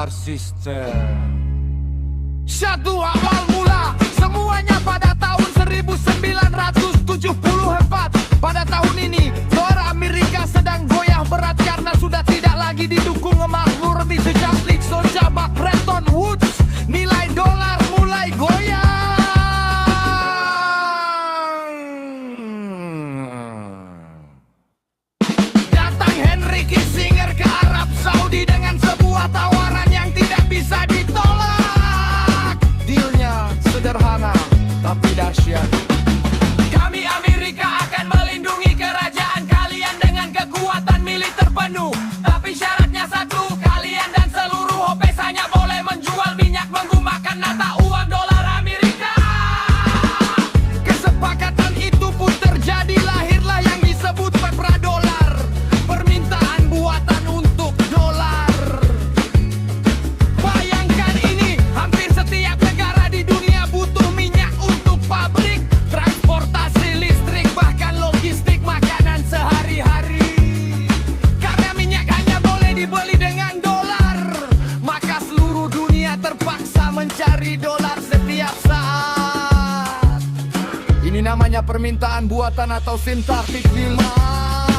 dolar sistem. Satu awal mula, semuanya pada tahun 1974. Pada tahun ini, dolar Amerika sedang goyah berat karena sudah tidak lagi didukung emakmur lebih sejak Nixon jabak Bretton Woods. Nilai dolar mulai goyah. Datang Henry Kissinger ke Arab Saudi dengan sebuah tawaran yang tidak bisa ditolak. Dealnya sederhana tapi dahsyat. Kami Amerika akan melindungi kerajaan kalian dengan kekuatan militer penuh. Tapi syaratnya satu, kalian dan seluruh OPEC hanya boleh menjual minyak menggunakan mata uang dolar Amerika. Kesepakatan itu pun terjadi, lahirlah yang disebut petrodolar. Permintaan buatan untuk dolar. Bayangkan ini, hampir setiap negara di dunia butuh minyak untuk pabrik, transportasi listrik, bahkan logistik makanan sehari-hari. Karena minyak hanya boleh dibeli dengan dolar, maka seluruh dunia terpaksa mencari dolar setiap saat. Ini namanya permintaan buatan atau sintaktik demand.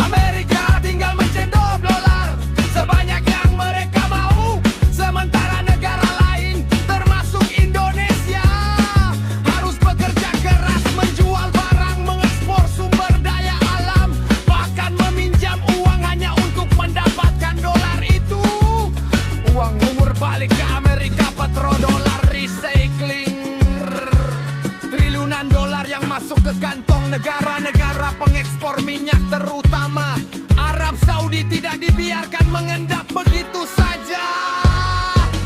Amerika tinggal mencendol dolar sebanyak yang mereka mau, sementara negara lain termasuk Indonesia harus bekerja keras menjual barang, mengekspor sumber daya alam, bahkan meminjam uang hanya untuk mendapatkan dolar itu. Uang umur balik ke Amerika, petrodolar recycling. Triliunan dolar yang masuk ke kantong negara-negara pengekspor minyak, terutama Arab Saudi, tidak dibiarkan mengendap begitu saja.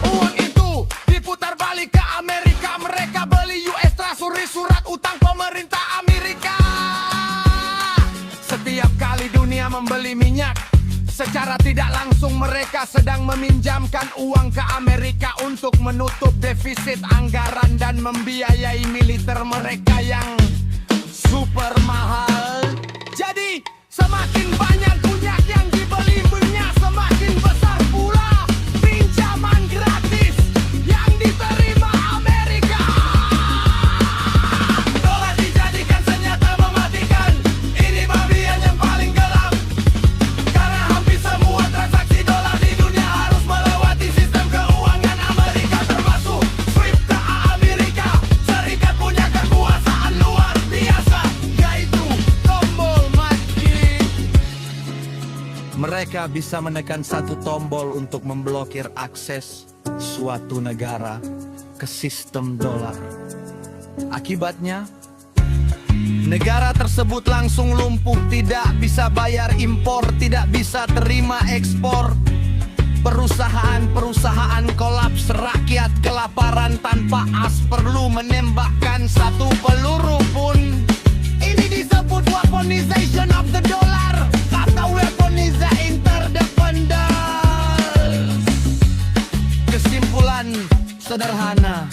Uang itu diputar balik ke Amerika. Mereka beli US Treasury, surat utang pemerintah Amerika. Setiap kali dunia membeli minyak, secara tidak langsung mereka sedang meminjamkan uang ke Amerika untuk menutup defisit anggaran dan membiayai militer mereka yang super mahal. Jadi semakin banyak minyak yang dibeli, minyak semakin besar pula pinjaman gratis yang diterima Amerika. Dolar dijadikan senjata mematikan. Ini bagian yang paling gelap, karena hampir semua transaksi dolar di dunia harus melewati sistem keuangan Amerika, termasuk SWIFT ke Amerika Serikat. Punya kekuasaan luar biasa, yaitu tombol magic. Mereka bisa menekan satu tombol untuk memblokir akses suatu negara ke sistem dolar. Akibatnya, negara tersebut langsung lumpuh, tidak bisa bayar impor, tidak bisa terima ekspor. Perusahaan-perusahaan kolaps, rakyat kelaparan tanpa as perlu menembakkan satu peluru pun. Ini disebut weaponization of the dollar atau weaponiza interdependence. Kesimpulan sederhana,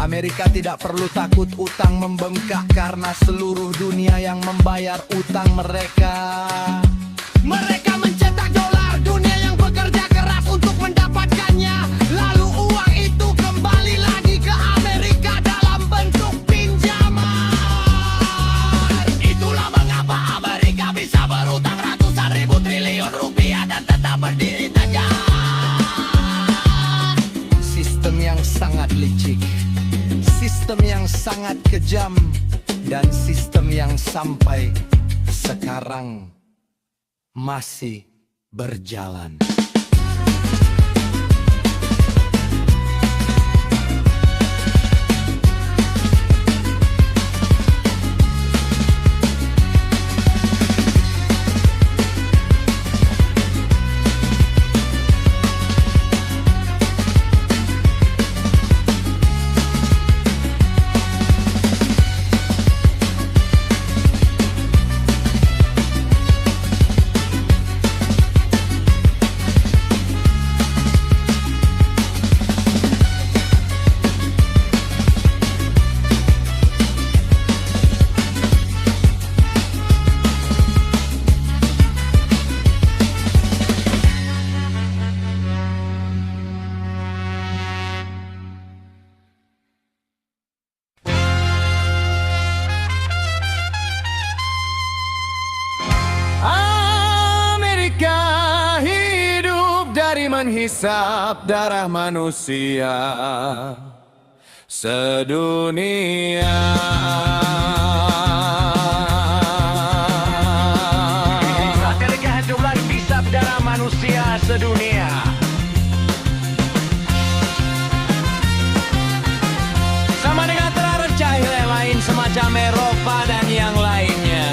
Amerika tidak perlu takut utang membengkak karena seluruh dunia yang membayar utang mereka. Mereka mencetak dolar, dunia yang bekerja keras untuk mendapatkannya. Lalu uang itu kembali lagi ke Amerika dalam bentuk pinjaman. Itulah mengapa Amerika bisa berutang ratusan ribu triliun rupiah dan tetap berdiri tegak. Sistem yang sangat licik, sistem yang sangat kejam, dan sistem yang sampai sekarang masih berjalan. menghisap darah manusia sedunia. Delegahan dolar hisap darah manusia sedunia. Sama dengan terarah cahaya lain semacam Eropa dan yang lainnya.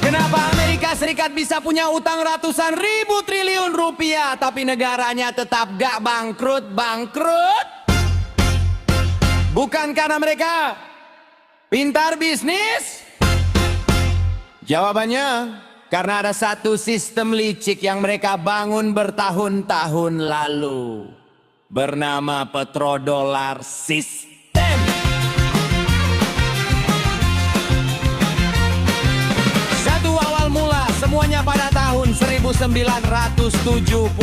Kenapa Amerika Serikat bisa punya utang ratusan ribu triliun rupiah tapi negaranya tetap gak bangkrut? Bukan karena mereka pintar bisnis? Jawabannya, karena ada satu sistem licik yang mereka bangun bertahun-tahun lalu, bernama petrodolar system. Satu awal mula semuanya pada tahun 1974.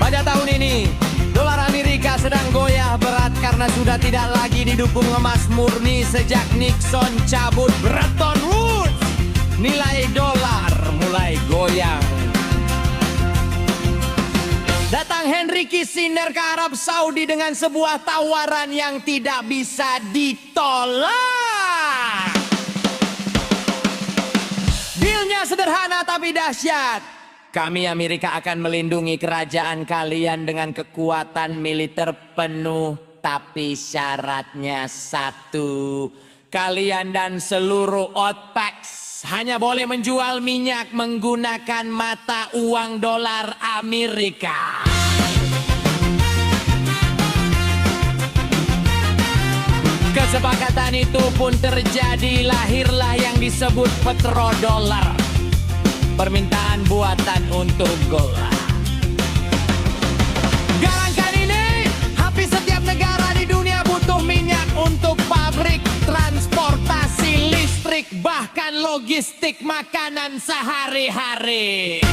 Pada tahun ini, dolar Amerika sedang goyah berat karena sudah tidak lagi didukung emas murni sejak Nixon cabut Bretton Woods. Nilai dolar mulai goyang. Datang Henry Kissinger ke Arab Saudi dengan sebuah tawaran yang tidak bisa ditolak. Dealnya sederhana tapi dahsyat. Kami Amerika akan melindungi kerajaan kalian dengan kekuatan militer penuh. Tapi syaratnya satu. Kalian dan seluruh OPEC hanya boleh menjual minyak menggunakan mata uang dolar Amerika. Kesepakatan itu pun terjadi, lahirlah yang disebut petrodolar. Permintaan buatan untuk gola. Sekarang ini, hampir setiap negara di dunia butuh minyak untuk pabrik, transportasi, listrik, bahkan logistik makanan sehari-hari.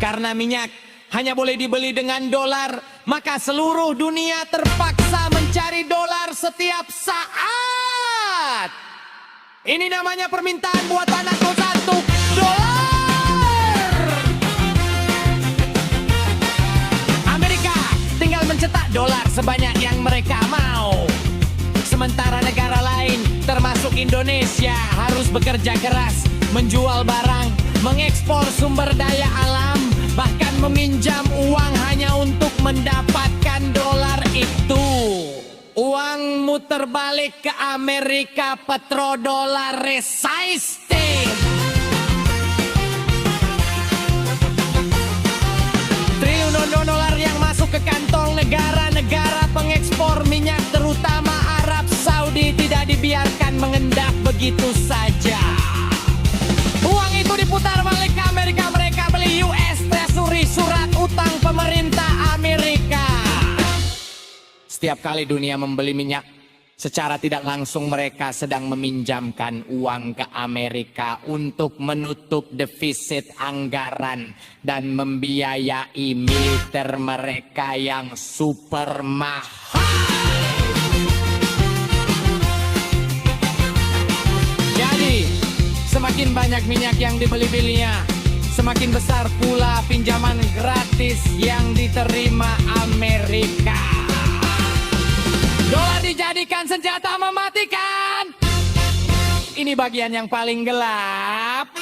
Karena minyak hanya boleh dibeli dengan dolar, maka seluruh dunia terpaksa mencari dolar setiap saat. Ini namanya permintaan buatan atau satu dolar. Mencetak dolar sebanyak yang mereka mau. Sementara negara lain termasuk Indonesia harus bekerja keras, menjual barang, mengekspor sumber daya alam, bahkan meminjam uang hanya untuk mendapatkan dolar itu. Uang muter balik ke Amerika, petrodolar resisting. Triliunan dolar yang masuk ke kantong negara-negara pengekspor minyak terutama Arab Saudi tidak dibiarkan mengendap begitu saja. Uang itu diputar balik ke Amerika, mereka beli US Treasury, surat utang pemerintah Amerika. Setiap kali dunia membeli minyak, secara tidak langsung mereka sedang meminjamkan uang ke Amerika untuk menutup defisit anggaran dan membiayai militer mereka yang super mahal. Jadi, semakin banyak minyak yang dibeli-belinya, semakin besar pula pinjaman gratis yang diterima Amerika. Dolar dijadikan senjata mematikan. Ini bagian yang paling gelap.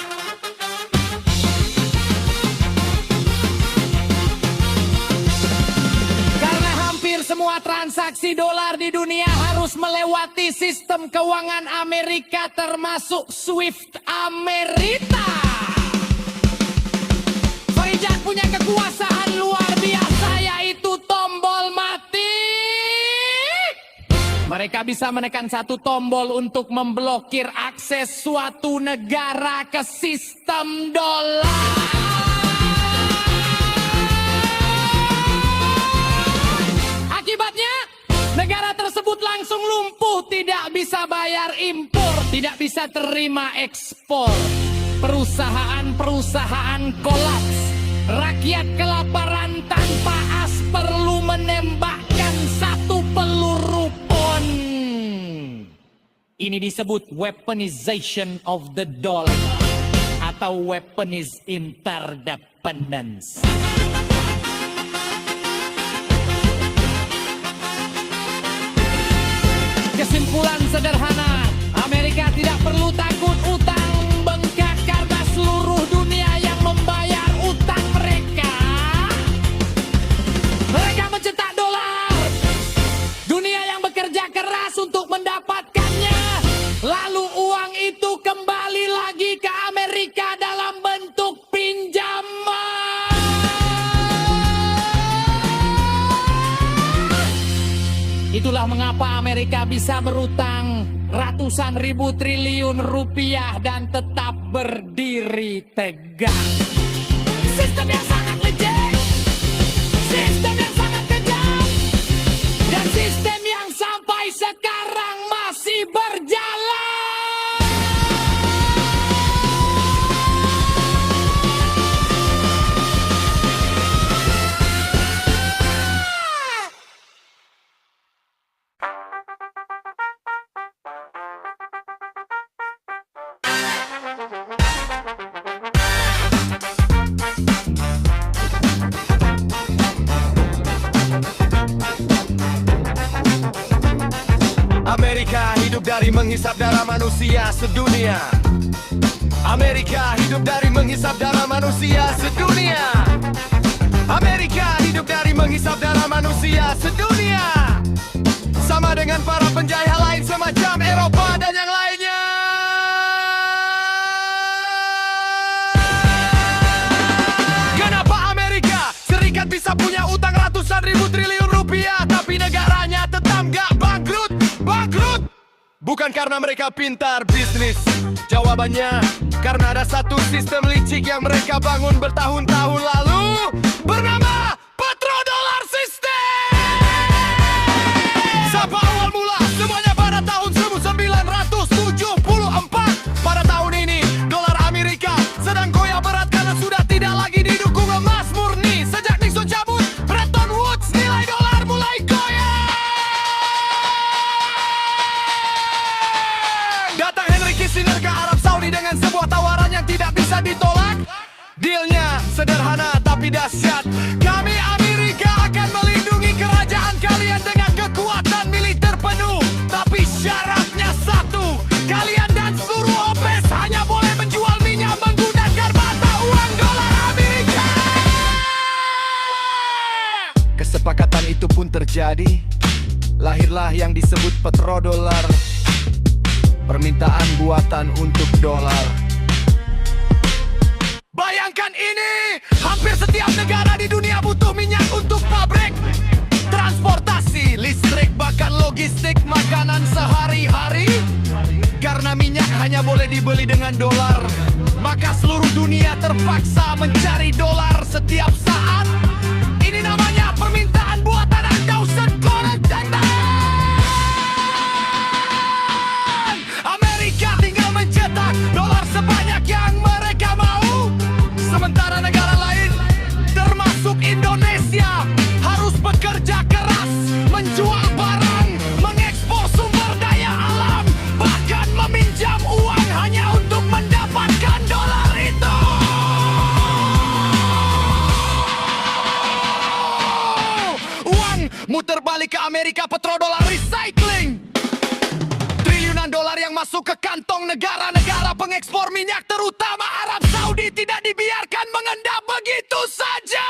Karena hampir semua transaksi dolar di dunia harus melewati sistem keuangan Amerika termasuk SWIFT Amerika. Farijat punya kekuasaan luar biasa yaitu tombol mati. Mereka bisa menekan satu tombol untuk memblokir akses suatu negara ke sistem dolar. Akibatnya, negara tersebut langsung lumpuh, tidak bisa bayar impor, tidak bisa terima ekspor. Perusahaan-perusahaan kolaps, rakyat kelaparan tanpa as perlu menembakkan satu peluru pun. Ini disebut weaponization of the dollar atau weaponize interdependence. Kesimpulan sederhana, Amerika tidak perlu takut utang bengkak karena seluruh dunia yang membayar utang mereka. Mereka mencetak dolar. Dunia yang bekerja keras untuk mendapatkannya. Lalu uang itu kembali lagi ke Amerika dalam bentuk pinjaman. Itulah mengapa Amerika bisa berutang ratusan ribu triliun rupiah dan tetap berdiri tegak. Sistem yang sangat legit, sistem yang sangat kejam, dan sistem yang sampai sekarang masih berjalan. Amerika hidup dari menghisap darah manusia sedunia. Amerika hidup dari menghisap darah manusia sedunia. Amerika hidup dari menghisap darah manusia sedunia. Sama dengan para penjajah lain semacam Eropa dan yang lainnya. Kenapa Amerika Serikat bisa punya utang ratusan ribu triliun rupiah tapi negaranya tetap gak bangkrut? Bangkrut! Bukan karena mereka pintar bisnis. Jawabannya, karena ada satu sistem licik yang mereka bangun bertahun-tahun lalu, bernama petrodollar system. Sampai awal mula, semuanya pada tahun 1974. Pada tahun ini, dolar Amerika sedang goyah berat karena sudah tidak lagi didukung emas murni. Sejak Nixon cabut Bretton Woods, nilai dolar mulai goyah. Datang Henry Kissinger ke Arab Saudi dengan sebuah tawaran yang tidak bisa ditolak. Dealnya sederhana tapi dahsyat. Kami Amerika akan melindungi kerajaan kalian dengan kekuatan militer penuh. Tapi syaratnya satu, kalian dan seluruh OPEC hanya boleh menjual minyak menggunakan mata uang dolar Amerika. Kesepakatan itu pun terjadi. Lahirlah yang disebut petrodollar. Permintaan buatan untuk dolar. Bayangkan ini, hampir setiap negara di dunia butuh minyak untuk pabrik, transportasi, listrik, bahkan logistik makanan sehari-hari. Karena minyak hanya boleh dibeli dengan dolar, maka seluruh dunia terpaksa mencari dolar setiap saat. Ini namanya permintaan buatan undaused currency. Amerika tinggal mencetak dolar sebanyak yang mereka mau. Sementara negara lain, termasuk Indonesia, harus bekerja keras, menjual barang, mengekspor sumber daya alam, bahkan meminjam uang hanya untuk mendapatkan dolar itu. Uang muter balik ke Amerika, petrodollar recycling. Triliunan dolar yang masuk ke kantong negara-negara pengekspor minyak terutama Arab Saudi tidak dibiarkan mengendap begitu saja.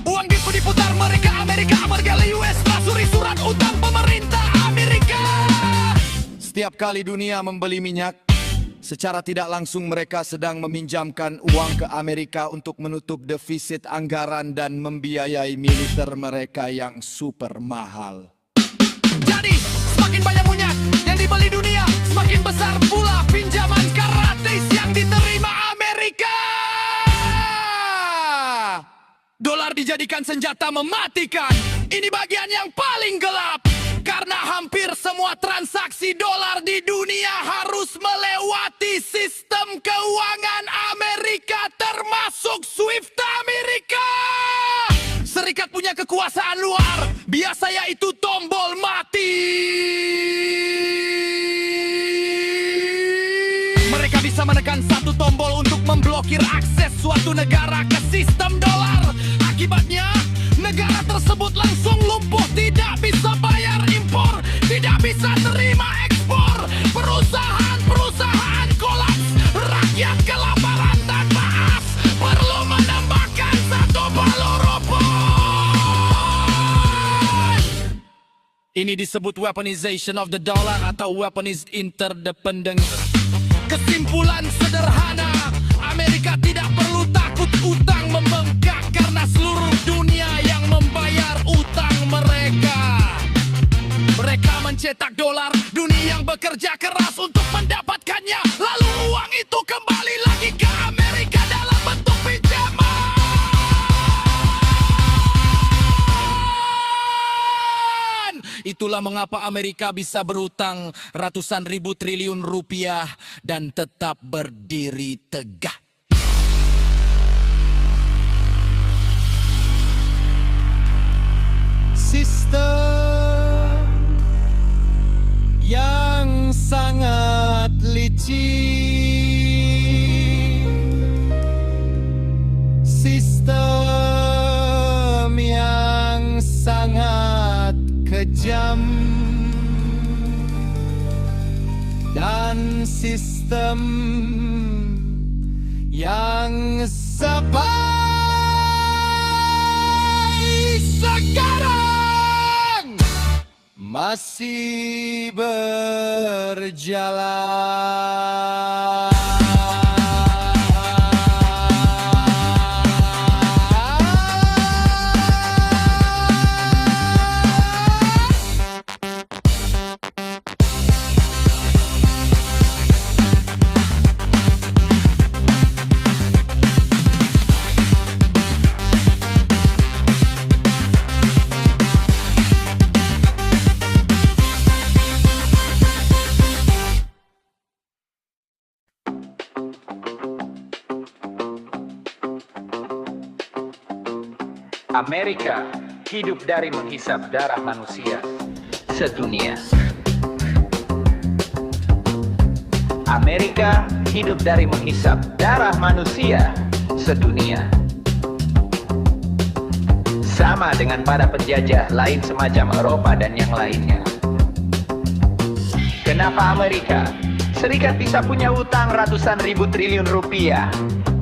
Uang diputar mereka Amerika bergali US masuri surat utang pemerintah Amerika. Setiap kali dunia membeli minyak, secara tidak langsung mereka sedang meminjamkan uang ke Amerika untuk menutup defisit anggaran dan membiayai militer mereka yang super mahal. Jadi, semakin banyak minyak yang dibeli dunia, semakin besar pula pinjaman gratis yang diterima Amerika. Dolar dijadikan senjata mematikan. Ini bagian yang paling gelap. Karena hampir semua transaksi dolar di dunia harus melewati sistem keuangan Amerika, termasuk SWIFT Amerika. Serikat punya kekuasaan luar, biasa yaitu tombol mati. Mereka bisa menekan satu tombol untuk memblokir akses suatu negara ke sistem dolar. Akibatnya, negara tersebut langsung lumpuh, tidak bisa bayar impor, tidak bisa terima ekspor. Perusahaan kolaps, rakyat kelaparan tanpa as, perlu menambahkan satu balur rumput. Ini disebut weaponization of the dollar atau weaponized interdependence. Kesimpulan sederhana, Amerika tidak perlu takut utang membengkak karena seluruh dunia yang membayar utang mereka. Mereka mencetak dolar, dunia yang bekerja keras untuk mendapatkannya. Lalu uang itu kembali lagi ke Amerika dalam bentuk pinjaman. Itulah mengapa Amerika bisa berutang ratusan ribu triliun rupiah dan tetap berdiri tegak. Sistem yang sangat licin, sistem yang sangat kejam, dan sistem yang sampai sekarang masih berjalan. Amerika hidup dari menghisap darah manusia sedunia. Amerika hidup dari menghisap darah manusia sedunia. Sama dengan para penjajah lain semacam Eropa dan yang lainnya. Kenapa Amerika Serikat bisa punya utang ratusan ribu triliun rupiah,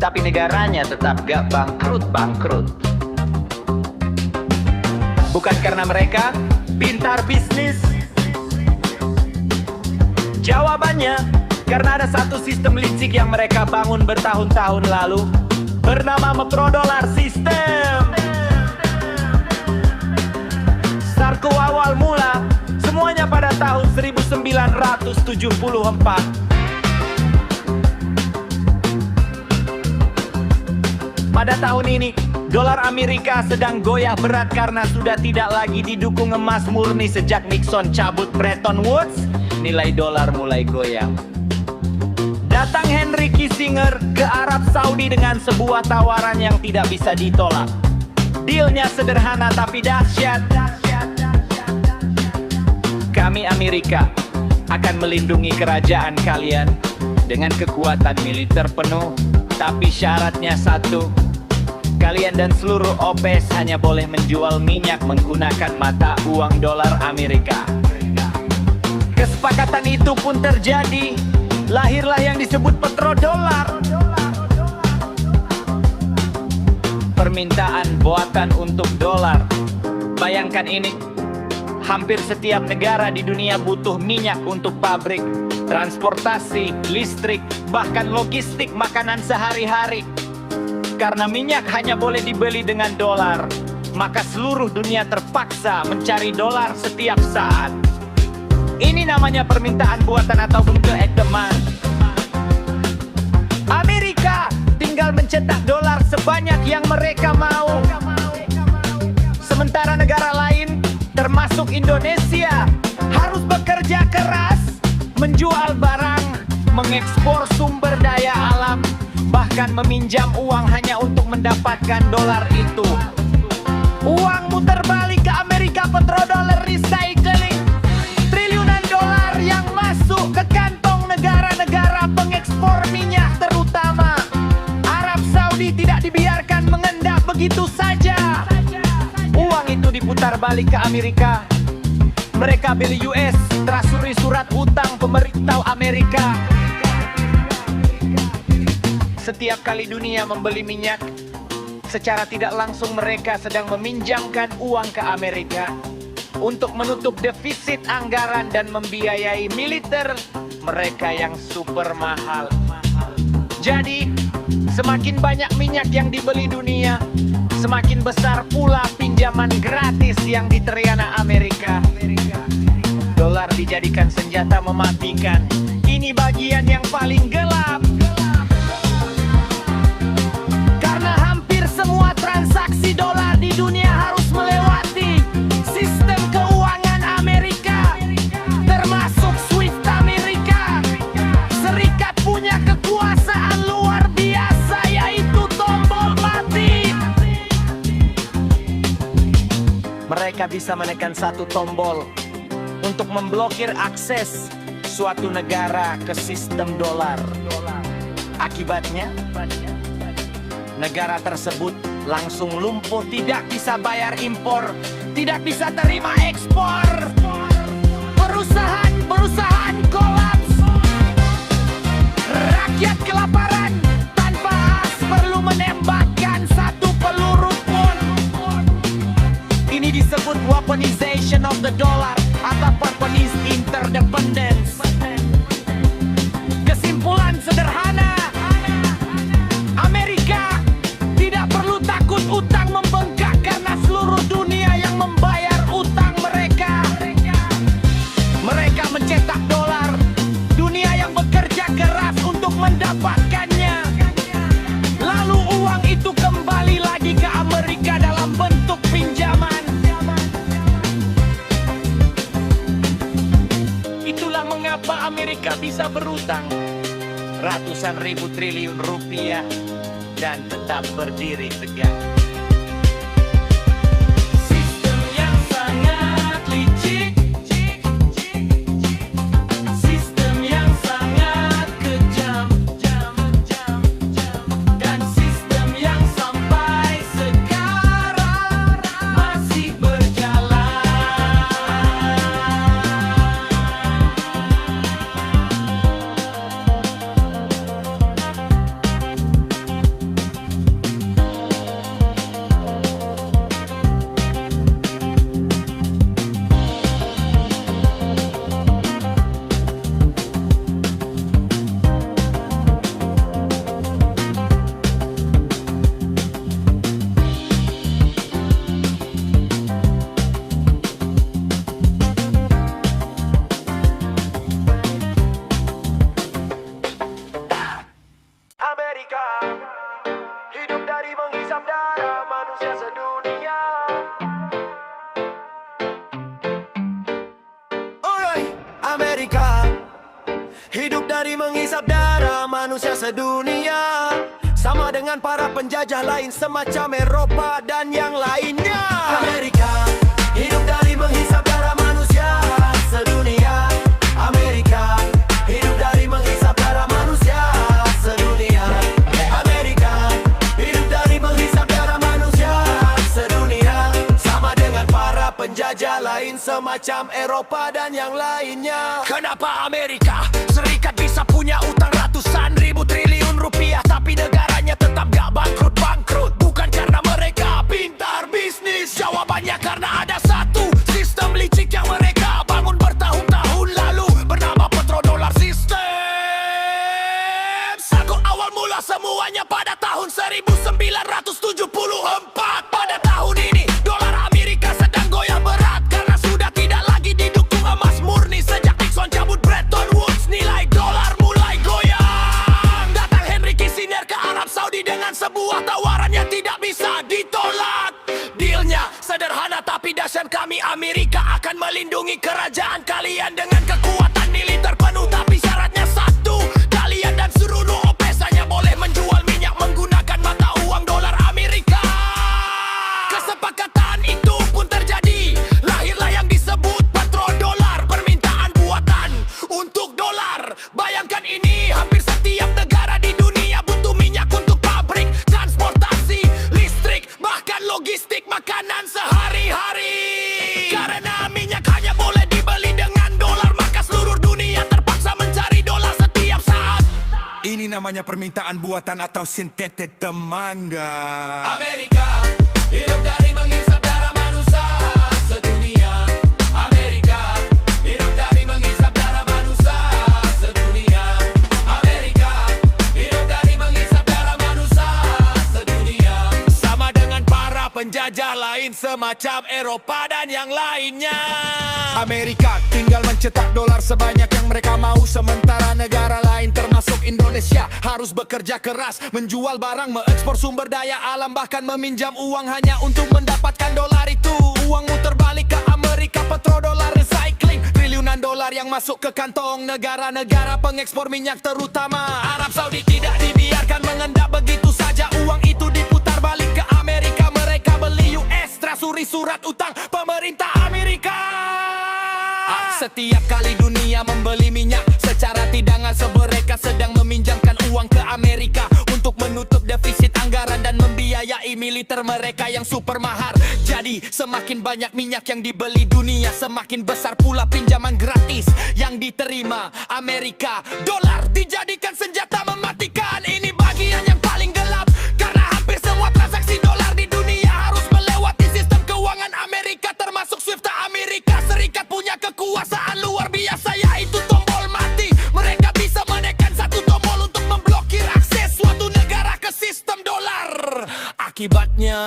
tapi negaranya tetap gak bangkrut-bangkrut? Bukan karena mereka pintar bisnis. Jawabannya, karena ada satu sistem licik yang mereka bangun bertahun-tahun lalu, bernama petrodollar system. Starku awal mula, semuanya pada tahun 1974. Pada tahun ini, dolar Amerika sedang goyah berat karena sudah tidak lagi didukung emas murni sejak Nixon cabut Bretton Woods. Nilai dolar mulai goyang. Datang Henry Kissinger ke Arab Saudi dengan sebuah tawaran yang tidak bisa ditolak. Dealnya sederhana tapi dahsyat. Kami Amerika akan melindungi kerajaan kalian dengan kekuatan militer penuh, tapi syaratnya satu. Kalian dan seluruh OPEC hanya boleh menjual minyak menggunakan mata uang dolar Amerika. Kesepakatan itu pun terjadi. Lahirlah yang disebut petrodollar. Permintaan buatan untuk dolar. Bayangkan ini, hampir setiap negara di dunia butuh minyak untuk pabrik, transportasi, listrik, bahkan logistik makanan sehari-hari. Karena minyak hanya boleh dibeli dengan dolar, maka seluruh dunia terpaksa mencari dolar setiap saat. Ini namanya permintaan buatan atau keedeman. Amerika tinggal mencetak dolar sebanyak yang mereka mau. Sementara negara lain, termasuk Indonesia, harus bekerja keras, menjual barang, mengekspor sumber daya alam, bahkan meminjam uang hanya untuk mendapatkan dolar itu. Uang muter balik ke Amerika, petrodollar recycling. Triliunan dolar yang masuk ke kantong negara-negara pengekspor kembali ke Amerika. Mereka beli US, trasuri surat hutang pemerintah Amerika. Setiap kali dunia membeli minyak, secara tidak langsung mereka sedang meminjamkan uang ke Amerika untuk menutup defisit anggaran dan membiayai militer mereka yang super mahal. Jadi, semakin banyak minyak yang dibeli dunia, semakin besar pula pinjaman gratis yang diteriana Amerika. Dolar dijadikan senjata mematikan. Ini bagian yang paling gelap. Karena hampir semua transaksi dolar di dunia harus melewati sistem keuangan Amerika, termasuk SWIFT Amerika. Serikat punya kekuasaan luar biasa, yaitu tombol mati. Mereka bisa menekan satu tombol untuk memblokir akses suatu negara ke sistem dolar. Akibatnya, negara tersebut langsung lumpuh, tidak bisa bayar impor, tidak bisa terima ekspor. Perusahaan kolaps. Rakyat kelaparan tanpa perlu menembakkan satu peluru pun. Ini disebut weaponization of the dollar atau weaponize interdependence. Kesimpulan sederhana, Amerika tidak perlu takut utang membengkak karena seluruh dunia yang membayar utang mereka. Mereka mencetak dolar, dunia yang bekerja keras untuk mendapatkannya. Lalu uang itu kembali lagi ke Amerika dalam bentuk pinjaman. Itulah mengapa Amerika bisa berutang ratusan ribu triliun rupiah dan tetap berdiri tegak. Sistem yang sangat licik, sistem yang sangat kejam, dan sistem yang sampai sekarang masih berjalan. Amerika hidup dari menghisap darah manusia sedunia. Oi, Amerika hidup dari menghisap darah manusia sedunia, sama dengan para penjajah lain semacam Eropa dan yang lainnya. Amerika hidup dari menghisap darah manusia sedunia. Amerika hidup dari menghisap darah manusia sedunia. Amerika hidup dari menghisap darah manusia sedunia, sama dengan para penjajah lain semacam Eropa dan yang lainnya. Kenapa Amerika Serikat bisa punya utang ratusan ribu triliun rupiah, tapi negaranya tetap gak bangkrut-bangkrut? Bukan karena mereka pintar bisnis, jawabannya karena ada satu sistem licik yang mereka bangun bertahun-tahun lalu, bernama petrodolar system. Aku awal mula semuanya pada tahun 1974. Pada tahun ini dolar Amerika sedang goyah berat karena sudah tidak lagi didukung emas murni. Sejak Nixon cabut Bretton Woods, nilai dolar mulai goyang. Datang Henry Kissinger ke Arab Saudi dengan sebuah tawaran yang tidak bisa ditolak. Dealnya sederhana tapi dahsyat, kami Amerika akan melindungi kerajaan kalian dengan kekuatan militer penuh, tapi syaratnya satu, kalian dan seluruh OPEC hanya boleh menjual minyak menggunakan mata uang dolar Amerika. Kesepakatan itu pun terjadi, lahirlah yang disebut petrodolar, permintaan buatan untuk dolar. Bayangkan ini, hampir setiap negara di dunia butuh minyak untuk pabrik, transportasi, listrik, bahkan logistik makanan sehari-hari. Ini namanya permintaan buatan atau sintetik temangga. Amerika, hidup dari menghisap darah manusia sedunia. Amerika, hidup dari menghisap darah manusia sedunia. Amerika, hidup dari menghisap darah manusia sedunia. Sama dengan para penjajah lain semacam Eropa dan yang lainnya. Amerika tinggal mencetak dolar sebanyak yang mereka mau, sementara negara lain termasuk Indonesia harus bekerja keras, menjual barang, mengekspor sumber daya alam, bahkan meminjam uang hanya untuk mendapatkan dolar itu. Uang muter balik ke Amerika, petrodolar recycling, triliunan dolar yang masuk ke kantong negara-negara pengekspor minyak terutama Arab Saudi tidak dibiarkan mengendap begitu saja. Uang itu diputar balik ke Amerika. Mereka beli US Treasury, surat utang pemerintah Amerika. Setiap kali dunia membeli minyak secara tidak langsung, mereka sedang meminjamkan uang ke Amerika untuk menutup defisit anggaran dan membiayai militer mereka yang super mahal. Jadi semakin banyak minyak yang dibeli dunia, semakin besar pula pinjaman gratis yang diterima Amerika. Dolar dijadikan senjata mematikan. Ini bagian yang paling gelap, karena hampir semua transaksi dolar di dunia harus melewati sistem keuangan Amerika, termasuk SWIFT. Amerika Serikat punya kekuasaan luar biasa, yaitu tombol mati. Mereka bisa menekan satu tombol untuk memblokir akses suatu negara ke sistem dolar. Akibatnya,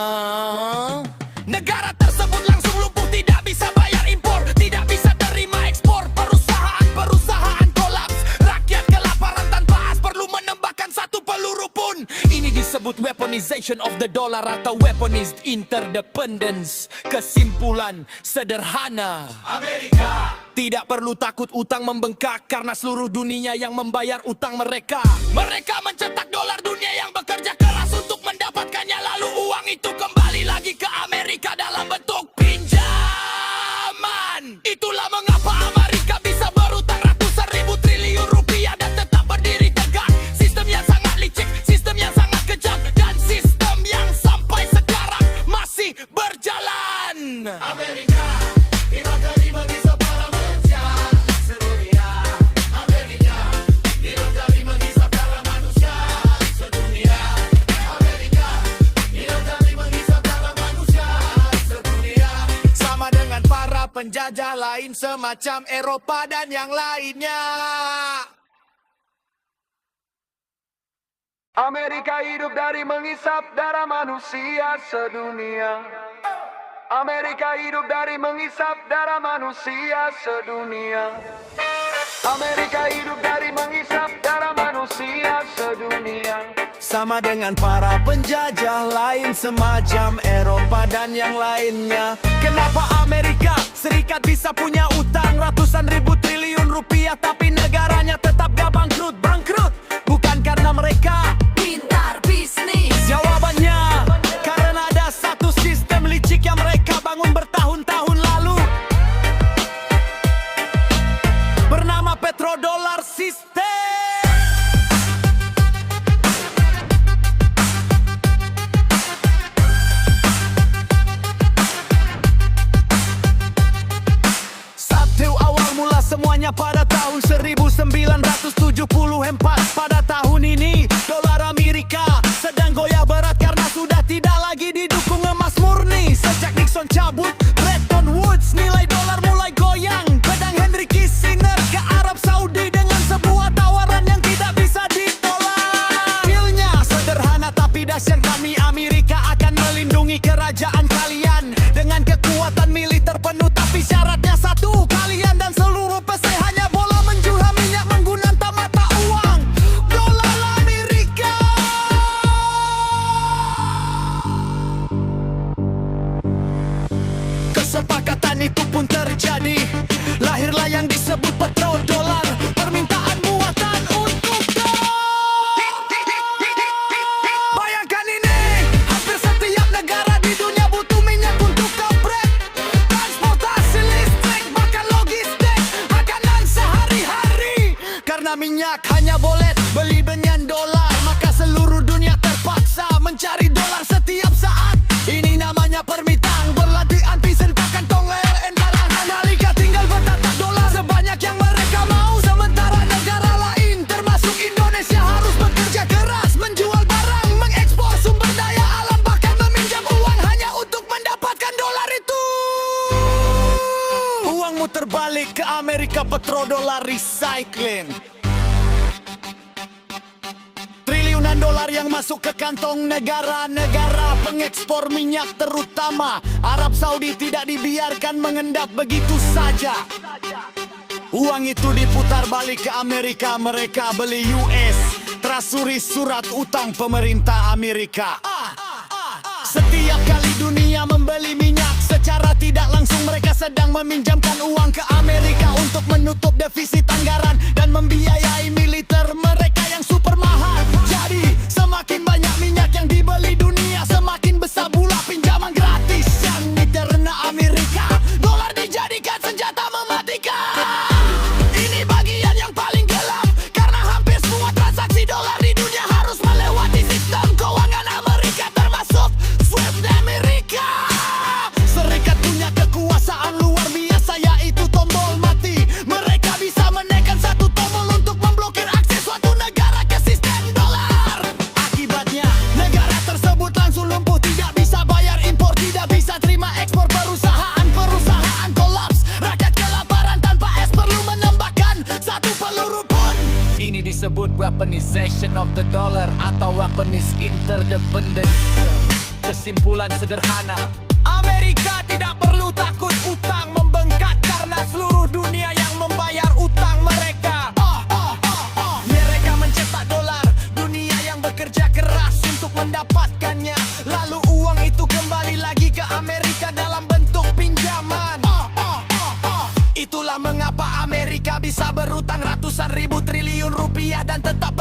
negara tersebut langsung lumpuh, tidak bisa bayar impor, tidak bisa terima ekspor. Perusahaan kolaps, rakyat kelaparan tanpa perlu menembakkan satu peluru pun. Ini disebut weaponization of the dollar atau weaponized interdependence. Kesimpulan sederhana, Amerika tidak perlu takut utang membengkak, karena seluruh dunia yang membayar utang mereka. Mereka mencetak dolar dunia yang bekerja keras untuk mendapatkannya, lalu uang itu kembali lagi ke Amerika dalam bentuk pinjaman. Itulah mengapa Amerika bisa berutang ratusan ribu triliun rupiah dan tetap berdiri tegak. Sistem yang sangat licik, sistem yang sangat kejam, dan sistem yang sampai sekarang masih berjalan. Amerika hidup dari menghisap darah manusia sedunia. Amerika hidup dari menghisap darah manusia sedunia. Amerika hidup dari menghisap darah manusia sedunia. Sama dengan para penjajah lain semacam Eropa dan yang lainnya. Amerika hidup dari menghisap darah manusia sedunia. Amerika hidup dari menghisap darah manusia sedunia. Amerika hidup dari menghisap darah manusia sedunia. Sama dengan para penjajah lain semacam Eropa dan yang lainnya. Kenapa Amerika Serikat bisa punya utang ratusan ribu triliun rupiah, tapi negaranya tetap gak bangkrut? Bukan karena mereka pintar bisnis. Jawabannya, karena ada satu sistem licik yang mereka bangun bertahun-tahun lalu, bernama petrodolar system. Semuanya pada tahun 1974. Pada tahun ini dolar Amerika sedang goyah berat karena sudah tidak lagi didukung emas murni. Sejak Nixon cabut Bretton Woods, nilai dolar mulai goyang. Pedang Henry Kissinger ke Arab Saudi dengan sebuah tawaran yang tidak bisa ditolak. Dealnya sederhana tapi dahsyat, kami Amerika akan melindungi kerajaan kalian dengan kekuatan militer penuh, tapi syaratnya satu, kalian dan seluruh PC hanya boleh menjual minyak menggunakan mata uang dolar Amerika. Kesepakatan itu pun terjadi, lahirlah yang disebut petrodolar, permintaan buatan untuk bayangkan ini, hampir setiap negara di dunia butuh minyak untuk kampret, transportasi listrik, bahkan logistik, makanan sehari-hari. Karena minyak hanya boleh beli dengan dolar, maka seluruh dunia terpaksa mencari dolar setiap saat. Ini namanya permintaan berlatih anti sentakan tongel entalan. Amerika tinggal bertatap dolar sebanyak yang mereka mau, sementara negara lain termasuk Indonesia harus dolar recycling. Triliunan dolar yang masuk ke kantong negara-negara pengekspor minyak terutama Arab Saudi tidak dibiarkan mengendap begitu saja. Uang itu diputar balik ke Amerika, mereka beli US Treasury, surat utang pemerintah Amerika. Setiap kali dunia membeli minyak secara tidak langsung mereka sedang meminjamkan uang ke Amerika untuk menutup defisit anggaran dan membiayai militer mereka yang super mahal. Jadi semakin banyak minyak yang dibeli dunia, semakin besar pula pinjaman gratis yang diterima Amerika. Dolar dijadikan senjata mematikan. Ini bagian yang paling gelap karena hampir semua transaksi dolar di dunia harus melewati sistem keuangan Amerika termasuk SWIFT Amerika. Serikat punya kekuasaan luar biasa yaitu tombol mati. Mereka bisa menekan satu tombol untuk memblokir akses suatu negara ke sistem dolar. Akibatnya negara tersebut langsung lumpuh, tidak bisa bayar impor, tidak bisa terima ekspor, perusahaan kolaps, rakyat kelaparan tanpa es perlu menembakkan satu peluru pun. Ini disebut weaponization of the dollar atau weaponized interdependence. Kesimpulan sederhana, Amerika tidak perlu takut utang membengkak karena seluruh dunia yang membayar utang mereka. Mereka mencetak dolar, dunia yang bekerja keras untuk mendapatkannya. Lalu uang itu kembali lagi ke Amerika dalam bentuk pinjaman. Itulah mengapa Amerika bisa berutang ratusan ribu triliun rupiah dan tetap